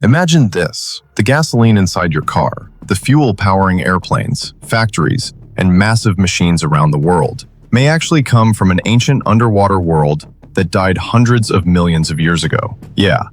Imagine this: the gasoline inside your car, the fuel powering airplanes, factories, and massive machines around the world, may actually come from an ancient underwater world that died hundreds of millions of years ago. Yeah,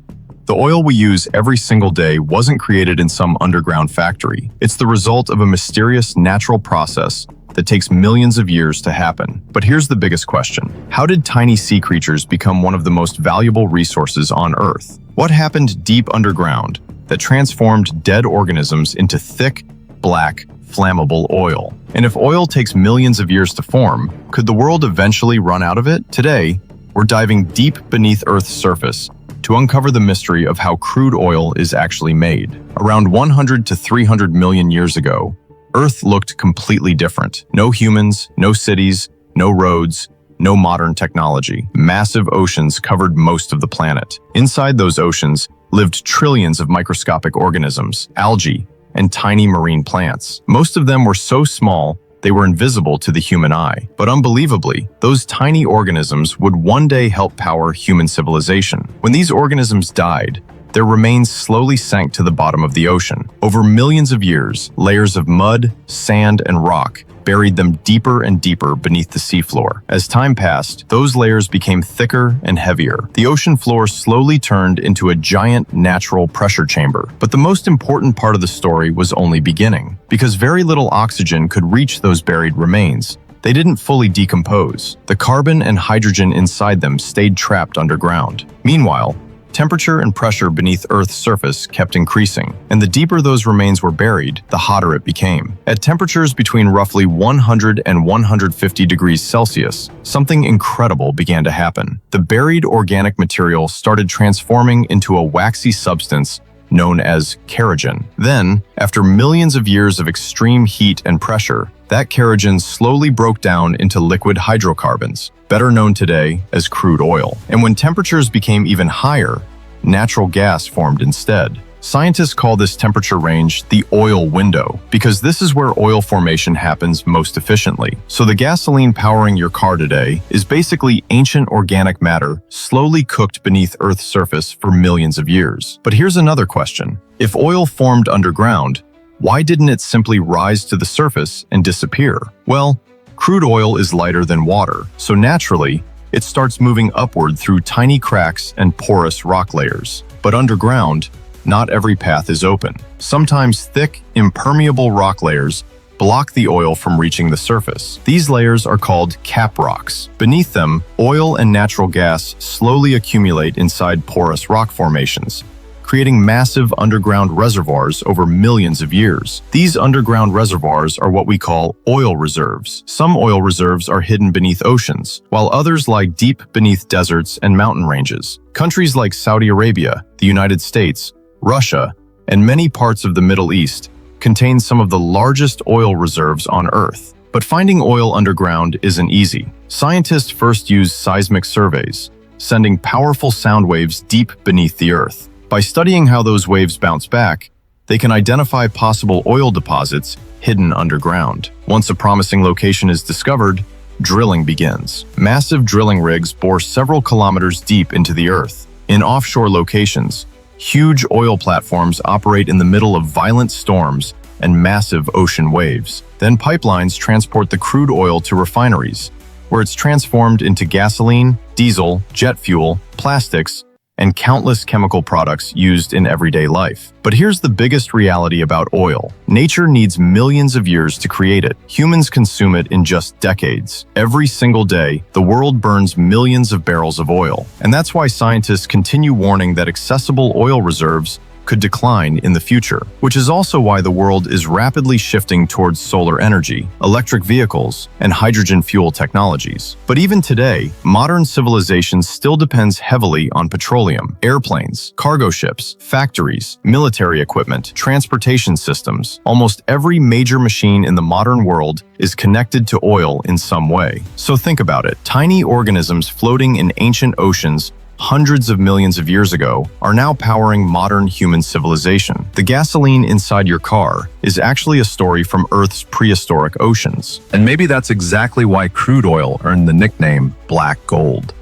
the oil we use every single day wasn't created in some underground factory. It's the result of a mysterious natural process that takes millions of years to happen. But here's the biggest question: how did tiny sea creatures become one of the most valuable resources on Earth? What happened deep underground that transformed dead organisms into thick, black, flammable oil? And if oil takes millions of years to form, could the world eventually run out of it? Today, we're diving deep beneath Earth's surface to uncover the mystery of how crude oil is actually made. Around 100 to 300 million years ago, Earth looked completely different. No humans, no cities, no roads, no modern technology. Massive oceans covered most of the planet. Inside those oceans lived trillions of microscopic organisms, algae, and tiny marine plants. Most of them were so small they were invisible to the human eye. But unbelievably, those tiny organisms would one day help power human civilization. When these organisms died, their remains slowly sank to the bottom of the ocean. Over millions of years, layers of mud, sand, and rock buried them deeper and deeper beneath the seafloor. As time passed, those layers became thicker and heavier. The ocean floor slowly turned into a giant natural pressure chamber. But the most important part of the story was only beginning. Because very little oxygen could reach those buried remains, they didn't fully decompose. The carbon and hydrogen inside them stayed trapped underground. Meanwhile, temperature and pressure beneath Earth's surface kept increasing, and the deeper those remains were buried, the hotter it became. At temperatures between roughly 100 and 150 degrees Celsius, something incredible began to happen. The buried organic material started transforming into a waxy substance known as kerogen. Then, after millions of years of extreme heat and pressure, that kerogen slowly broke down into liquid hydrocarbons, better known today as crude oil. And when temperatures became even higher, natural gas formed instead. Scientists call this temperature range the oil window, because this is where oil formation happens most efficiently. So the gasoline powering your car today is basically ancient organic matter slowly cooked beneath Earth's surface for millions of years. But here's another question. If oil formed underground, why didn't it simply rise to the surface and disappear? Well, crude oil is lighter than water, so naturally, it starts moving upward through tiny cracks and porous rock layers. But underground, not every path is open. Sometimes thick, impermeable rock layers block the oil from reaching the surface. These layers are called cap rocks. Beneath them, oil and natural gas slowly accumulate inside porous rock formations, creating massive underground reservoirs over millions of years. These underground reservoirs are what we call oil reserves. Some oil reserves are hidden beneath oceans, while others lie deep beneath deserts and mountain ranges. Countries like Saudi Arabia, the United States, Russia, and many parts of the Middle East contain some of the largest oil reserves on Earth. But finding oil underground isn't easy. Scientists first use seismic surveys, sending powerful sound waves deep beneath the Earth. By studying how those waves bounce back, they can identify possible oil deposits hidden underground. Once a promising location is discovered, drilling begins. Massive drilling rigs bore several kilometers deep into the Earth. In offshore locations, huge oil platforms operate in the middle of violent storms and massive ocean waves. Then pipelines transport the crude oil to refineries, where it's transformed into gasoline, diesel, jet fuel, plastics, and countless chemical products used in everyday life. But here's the biggest reality about oil. Nature needs millions of years to create it. Humans consume it in just decades. Every single day, the world burns millions of barrels of oil. And that's why scientists continue warning that accessible oil reserves could decline in the future, which is also why the world is rapidly shifting towards solar energy, electric vehicles, and hydrogen fuel technologies. But even today, modern civilization still depends heavily on petroleum, airplanes, cargo ships, factories, military equipment, transportation systems. Almost every major machine in the modern world is connected to oil in some way. So think about it. Tiny organisms floating in ancient oceans hundreds of millions of years ago are now powering modern human civilization. The gasoline inside your car is actually a story from Earth's prehistoric oceans. And maybe that's exactly why crude oil earned the nickname black gold.